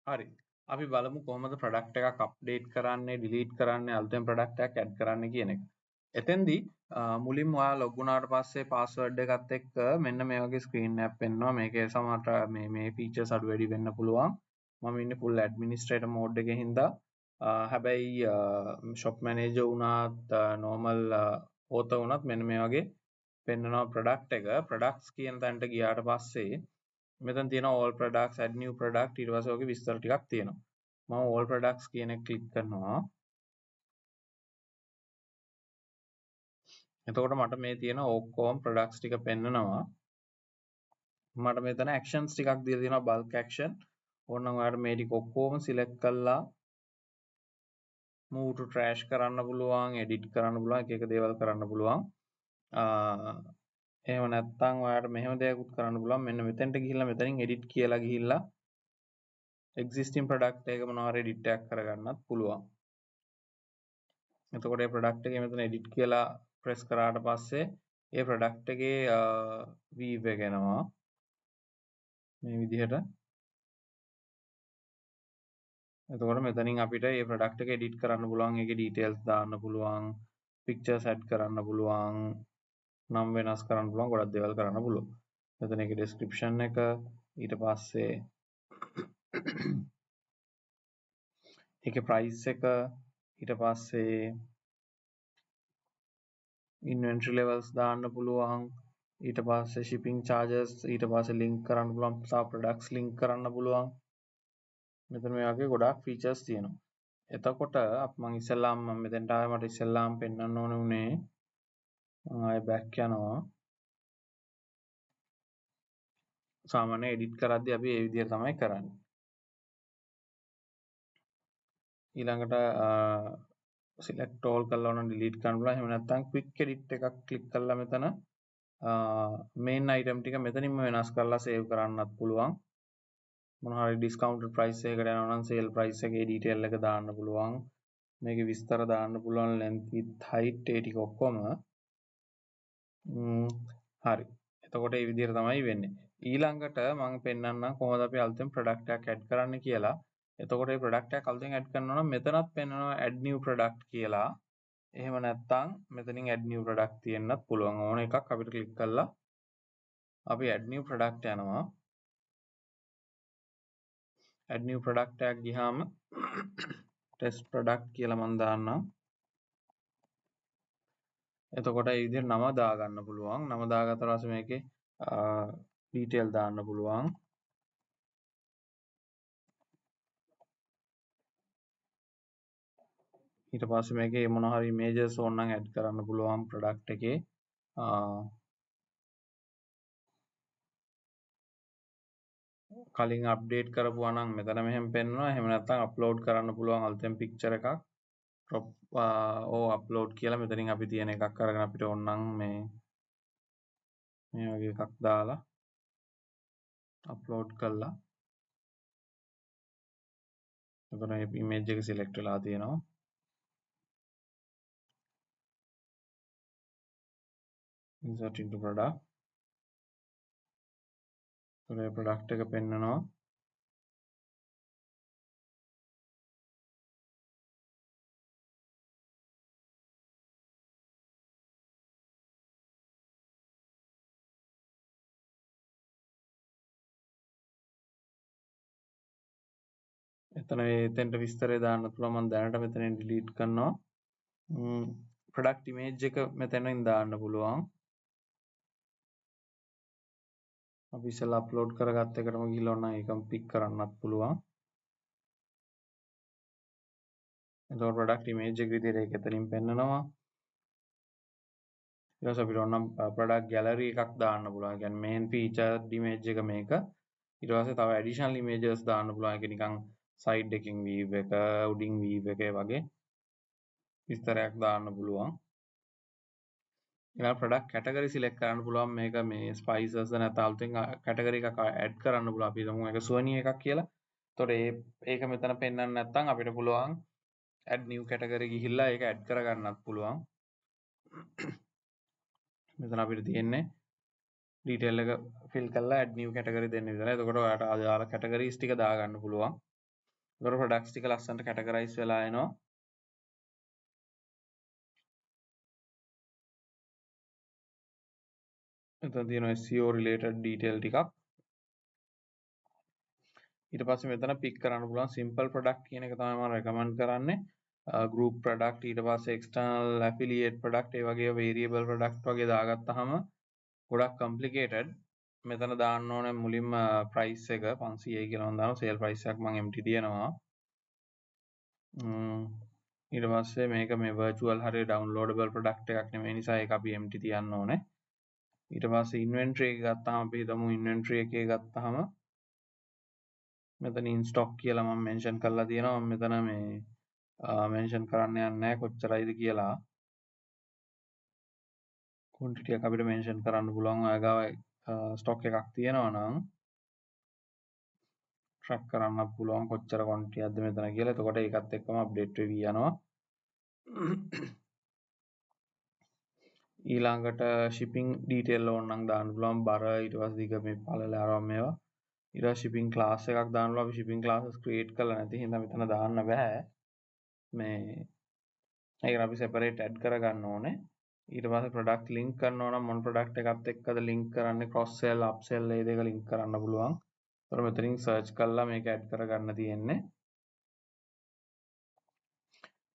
හරි. අපි බලමු කොහොමද ප්‍රොඩක්ට් එකක් අප්ඩේට් කරන්නේ, ඩිලීට් කරන්නේ, අලුතෙන් ප්‍රොඩක්ට් එකක් ඇඩ් කරන්නේ කියන එක. එතෙන්දී මුලින්ම ඔයා ලොග් වුණාට පස්සේ පාස්වර්ඩ් එකත් එක්ක මෙන්න මේ වගේ ස්ක්‍රීන් එකක් පෙන්වනවා. මේකේ සමහරට මේ ෆීචර්ස් අඩු වැඩි වෙන්න පුළුවන්. මම ඉන්නේ ෆුල් ඇඩ්මිනිස්ට්‍රේටර් මෝඩ් එකේ හින්දා. හැබැයි ෂොප් මැනේජර් වුණත් නෝමල් ඕතර් වුණත් මෙන්න මේ වගේ පෙන්වනවා ප්‍රොඩක්ට් එක. ප්‍රොඩක්ට්ස් කියන තැනට ගියාට පස්සේ මෙතන තියෙනවා all products, add new product, ඊට පස්සේ ඔගේ විස්තර ටිකක් තියෙනවා. මම all products කියන එක ක්ලික් කරනවා. එතකොට මට මේ තියෙන ඔක්කොම products ටික පෙන්නනවා. මට මෙතන actions ටිකක් දීලා තියෙනවා bulk action. ඕනනම් ඔයාලට මේ ටික ඔක්කොම select කරලා move to trash කරන්න පුළුවන්, edit කරන්න පුළුවන්, එක එක දේවල් කරන්න පුළුවන්. එහෙම නැත්නම් ඔයාලට මෙහෙම දෙයක්ත් කරන්න පුළුවන්. මෙන්න මෙතෙන්ට ගිහිල්ලා මෙතනින් edit කියලා ගිහිල්ලා existing product එක මොනවා හරි edit එකක් කරගන්නත් පුළුවන්. එතකොට මේ product එකේ මෙතන edit කියලා press කරාට පස්සේ ඒ product එකේ view එක එනවා මේ විදිහට. එතකොට මෙතනින් අපිට මේ product එක edit කරන්න පුළුවන්, ඒකේ details දාන්න පුළුවන්, pictures add කරන්න පුළුවන්, නම් වෙනස් කරන්න පුළුවන්, ගොඩක් දේවල් කරන්න පුළුවන්. මෙතන ඒකේ description එක, ඊට පස්සේ ඒකේ price එක, ඊට පස්සේ inventory levels දාන්න පුළුවන්, ඊට පස්සේ shipping charges, ඊට පස්සේ link කරන්න පුළුවන්, සහ products link කරන්න පුළුවන්. මෙතන මේ වගේ ගොඩාක් features තියෙනවා. එතකොට මම ඉස්සෙල්ලාම මෙතෙන්ට ආවේ මට ඉස්සෙල්ලාම පෙන්වන්න ඕනේ උනේ මම ආයේ back යනවා. සාමාන්‍ය edit කරද්දී අපි මේ විදිහට තමයි කරන්නේ. ඊළඟට select all කරලා ඕන delete කරන්න පුළුවන්. එහෙම නැත්නම් quick edit එකක් click කරලා මෙතන main item ටික මෙතනින්ම වෙනස් කරලා save කරන්නත් පුළුවන්. මොනවා හරි discounted price එකකට යනවා නම් sale price එකේ detail එක දාන්න පුළුවන්. මේකේ විස්තර දාන්න පුළුවන්, length width height ඒ ටික ඔක්කොම. හරි. එතකොට මේ විදිහට තමයි වෙන්නේ. ඊළඟට මම පෙන්නන්නම් කොහොමද අපි අලුතෙන් product එකක් add කරන්න කියලා. එතකොට මේ product එකක් අලුතෙන් add කරනවා නම් මෙතනත් පෙන්නනවා add new product කියලා. එහෙම නැත්නම් මෙතනින් add new product තියෙන්නත් පුළුවන්. ඕන එකක් අපිට ක්ලික් කරලා අපි add new product යනවා. add new product එකක් ගියාම test product කියලා මම දාන්නම්. එතකොට මේ විදිහට නම දාගන්න පුළුවන්. නම දාගත්තට පස්සේ මේකේ detail දාන්න පුළුවන්. ඊට පස්සේ මේකේ මොන හරි images ඕනනම් add කරන්න පුළුවන් product එකේ. කලින් අප්ඩේට් කරපුවා නම් මෙතන මෙහෙම පෙන්වනවා. එහෙම නැත්නම් අප්ලෝඩ් කරන්න පුළුවන් අලුතෙන් picture එකක්. crop අප්ලෝඩ් කියලා මෙතනින් අපි තියෙන එකක් අරගෙන අපිට ඕනනම් මේ වගේ එකක් දාලා අප්ලෝඩ් කළා. එතකොට මේ image එක select වෙලා තියෙනවා. insert into product. මේ product එක පෙන්නනවා. එතෙන්ට විස්තරය දාන්න පුළුවන්. මම දැනට මෙතනින් delete කරනවා. product image එක මෙතනින් දාන්න පුළුවන්. අපි ඉස්සෙල්ලා අප්ලෝඩ් කරගත්ත එකටම ගිහලා ඕන නම් ඒකම පික් කරන්නත් පුළුවන්. එතකොට product image එක විදිහට ඒක එතනින් පෙන්නනවා. ඊට පස්සේ අපිට ඕන නම් product gallery එකක් දාන්න පුළුවන්. ඒ කියන්නේ main featured image එක මේක. ඊට පස්සේ තව additional images දාන්න පුළුවන්. ඒක නිකන් side එකකින් view එක, උඩින් view එක වගේ විස්තරයක් දාන්න පුළුවන්. ඊළඟ product category select කරන්න පුළුවන්. මේක මේ spices නැත්නම් අලුතෙන් category එකක් add කරන්න පුළුවන්. අපි හිතමු මේක සුවනීය එකක් කියලා. එතකොට ඒක මෙතන පෙන්වන්න නැත්නම් අපිට පුළුවන් add new category ගිහිල්ලා ඒක add කරගන්නත් පුළුවන්. මෙතන අපිට තියෙන්නේ detail එක fill කරලා add new category දෙන්න විතරයි. එතකොට ඔයාලට අදාළ categories ටික දාගන්න පුළුවන්. ඒතකොට ප්‍රොඩක්ට්ස් ටික ලස්සනට කැටගරයිස් වෙලා එනවා. එතන තියෙනවා SEO related detail ටිකක්. ඊට පස්සේ මෙතන පික් කරන්න පුළුවන් simple product කියන එක තමයි මම recommend කරන්නේ. group product ඊට පස්සේ external affiliate product ඒ වගේ variable product වගේ දාගත්තාම ගොඩක් complicated. මෙතන දාන්න ඕනේ මුලින්ම price එක 500යි කියලා මම දානවා. sale price එකක් මම empty තියනවා. ඊට පස්සේ මේක මේ virtual හරිය downloadable product එකක් නෙමෙයි නිසා ඒක අපි empty තියන්න ඕනේ. ඊට පස්සේ inventory එක ගත්තාම අපි හිතමු inventory එකේ ගත්තාම මෙතන in stock කියලා මම mention කරලා තියෙනවා. මම මෙතන මේ mention කරන්න යන්නේ නැහැ කොච්චරයිද කියලා. quantity එක අපිට mention කරන්න පුළුවන්. ඔය ගාව stock එකක් තියෙනවා නම් track කරන්න පුළුවන් කොච්චර quantity එකක්ද මෙතන කියලා. එතකොට ඒකත් එක්කම update වෙවි යනවා. ඊළඟට shipping detail ඕන නම් දාන්න පුළුවන්. බර ඊට පස්සේ දිග මේ පළල ආරම් මේවා. ඊට පස්සේ shipping class එකක් දාන්න පුළුවන්. අපි shipping classes create කරලා නැති හින්දා මෙතන දාන්න බෑ. මේ ඒක අපි separate add කරගන්න ඕනේ. ඊට පස්සේ product link කරනවා නම් මොන product එකත් එක්කද link කරන්නේ cross sell up sell මේ දෙක link කරන්න පුළුවන්. ඒතර මෙතනින් search කරලා මේක add කරගන්න තියෙන්නේ.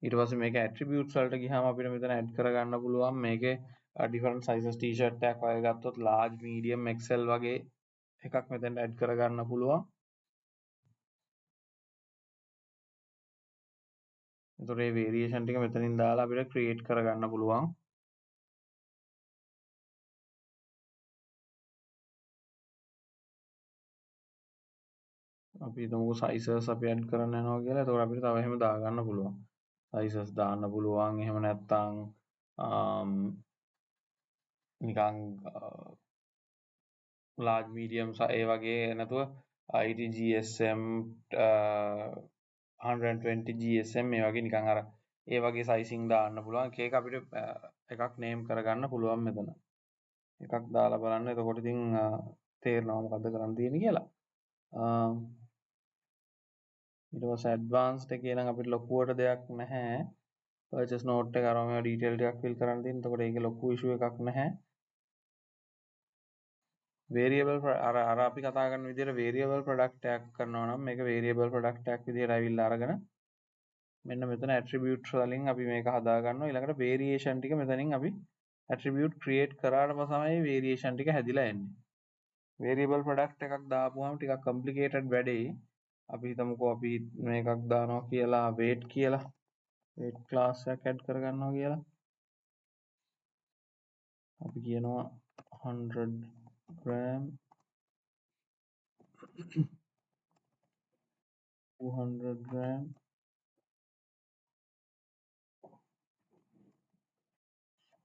ඊට පස්සේ මේක attributes වලට ගියාම අපිට මෙතන add කරගන්න පුළුවන් මේකේ different sizes t-shirt එකක් වගේ ගත්තොත් large medium XL වගේ එකක් මෙතෙන්ට add කරගන්න පුළුවන්. එතකොට මේ variation ටික මෙතනින් දාලා අපිට create කරගන්න පුළුවන්. අපි හිතමුකෝ sizes අපි add කරන්න යනවා කියලා. එතකොට අපිට තව එහෙම දාගන්න පුළුවන්. sizes දාන්න පුළුවන්. එහෙම නැත්නම් නිකන් large medium ඒ වගේ නැතුව IT GSM 120 GSM මේ වගේ නිකන් අර ඒ වගේ sizing දාන්න පුළුවන්. ඒක අපිට එකක් name කරගන්න පුළුවන් මෙතන. එකක් දාලා බලන්න. එතකොට ඉතින් තේරෙනවා මොකද්ද කරන්න තියෙන්නේ කියලා. ඊට පස්සේ advanced එකේ නම් අපිට ලොකුවට දෙයක් නැහැ. purchase note එක අරම මේවා detail ටිකක් fill කරන්න තියෙන. එතකොට ඒකේ ලොකු issue එකක් නැහැ. variable අර අපි කතා කරන විදිහට variable product එකක් කරනවා නම් මේක variable product එකක් විදිහට ඇවිල්ලා අරගෙන මෙන්න මෙතන attributes වලින් අපි මේක හදා ගන්නවා. ඊළඟට variation ටික මෙතනින් අපි attribute create කරාට පස්සේ තමයි variation ටික හැදිලා එන්නේ. variable product එකක් දාපුවාම ටිකක් complicated වැඩේ. අපි හිතමුකෝ අපි මේකක් දානවා කියලා weight කියලා weight class එකක් add කරගන්නවා කියලා. අපි කියනවා 100 gram 200 gram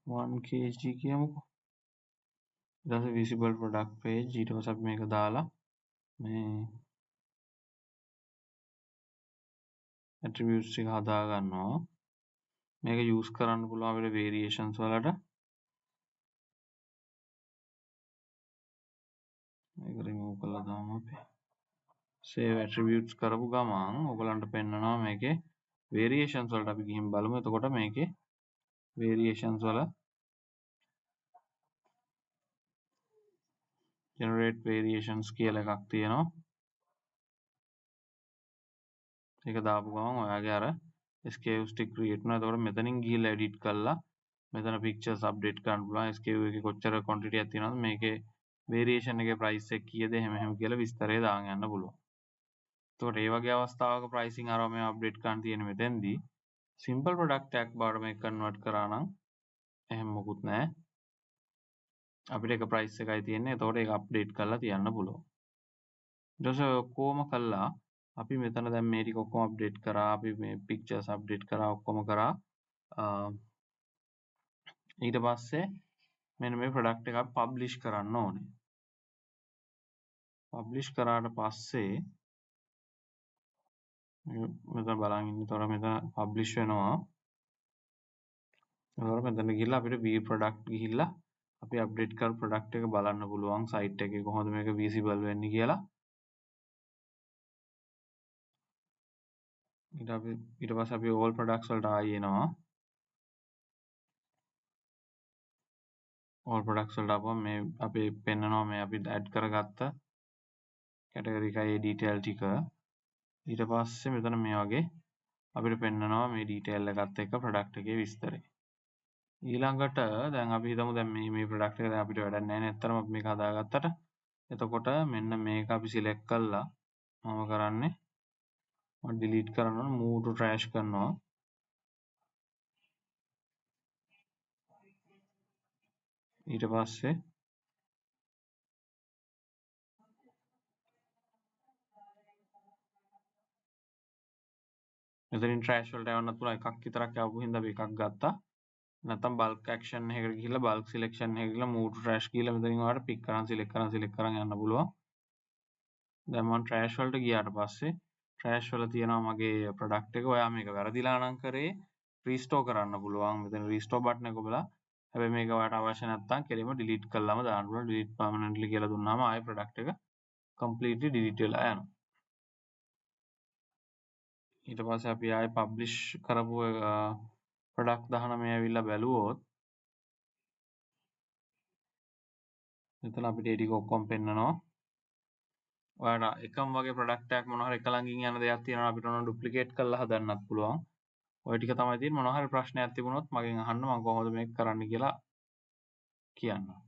1 kg කියමුකෝ. ඊට පස්සේ visible product page ඊට පස්සේ අපි මේක දාලා මේ attributes ටික හදා ගන්නවා. මේක use කරන්න පුළුවන් අපිට variations වලට. මේක remove කරලා දාමු අපි. save attributes කරපු ගමන් ඔයගලන්ට පෙන්නනවා මේකේ variations වලට අපි ගිහින් බලමු. එතකොට මේකේ variations වල generate variations කියලා එකක් තියෙනවා. ඒක දාපු ගමන් ඔයාගේ අර SKUs ටික create වෙනවා. එතකොට මෙතනින් ගිහිල්ලා edit කරලා මෙතන pictures update කරන්න පුළුවන්. SKU එකේ කොච්චර quantity එකක් තියෙනවද මේකේ variation එකේ price එක කීයද එහෙම කියලා විස්තරය දාගෙන යන්න පුළුවන්. එතකොට මේ වගේ අවස්ථාවක pricing අරව මේ update කරන්න තියෙන මෙතෙන්දී simple product එකක් බවට මේක convert කරා නම් එහෙම මොකුත් නැහැ. අපිට එක price එකයි තියෙන්නේ. එතකොට ඒක update කරලා තියන්න පුළුවන්. ඊට පස්සේ ඔක්කොම කළා අපි මෙතන දැන් මේ ටික ඔක්කොම අප්ඩේට් කරා. අපි මේ pictures අප්ඩේට් කරා ඔක්කොම කරා. ඊට පස්සේ මෙන්න මේ product එක publish කරන්න ඕනේ. publish කරාට පස්සේ මෙතන බලන් ඉන්න. එතකොට මෙතන publish වෙනවා. එතකොට මෙතන ගිහිල්ලා අපිට view product ගිහිල්ලා අපි අප්ඩේට් කරපු product එක බලන්න පුළුවන් site එකේ කොහොමද මේක visible වෙන්නේ කියලා. ඊට පස්සේ අපි all products වලට ආයෙ එනවා. all products වලට ආපුවම මේ අපි පෙන්නනවා මේ අපි add කරගත්ත category එකයි detail ටික. ඊට පස්සේ මෙතන මේ වගේ අපිට පෙන්නනවා මේ detail එකත් එක්ක product එකේ විස්තරය. ඊළඟට දැන් අපි හිතමු දැන් මේ product එක දැන් අපිට වැඩක් නැහැ නේ. ඇත්තටම අපි මේක හදාගත්තට. එතකොට මෙන්න මේක අපි select කළා. මම කරන්නේ මම delete කරනවා move to trash කරනවා. ඊට පස්සේ මෙතනින් trash වලට යවන්නත් පුළුවන්. එකක් විතරක් යවපු හින්දා අපි එකක් ගත්තා. නැත්නම් bulk action එකකට ගිහිල්ලා bulk selection එකකට ගිහිල්ලා move to trash කියලා මෙතනින් ඔයාලට pick කරන් select කරන් යන්න පුළුවන්. දැන් මම trash වලට ගියාට පස්සේ trash වල තියෙනවා මගේ product එක. ඔයා මේක වැරදිලා නම් කරේ restore කරන්න පුළුවන්. මෙතන restore button එක ඔබලා හැබැයි මේක ඔයාලට අවශ්‍ය නැත්නම් කෙලින්ම delete කළාම දාන්න පුළුවන්. delete permanently කියලා දුන්නාම ආයෙ product එක completely delete වෙලා යනවා. ඊට පස්සේ අපි ආයෙ publish කරපු product 19 ඇවිල්ලා බැලුවොත් මෙතන අපිට ඒ ටික ඔක්කොම පෙන්නනවා. ඔයාලට එකම වගේ product එකක් මොනවා හරි එක ළඟින් යන දෙයක් තියෙනවා අපිට ඕන duplicate කරලා හදන්නත් පුළුවන්. ඔය ටික තමයි තියෙන්නේ. මොනවා හරි ප්‍රශ්නයක් තිබුණොත් මගෙන් අහන්න මම කොහොමද මේක කරන්න කියලා කියන්නම්.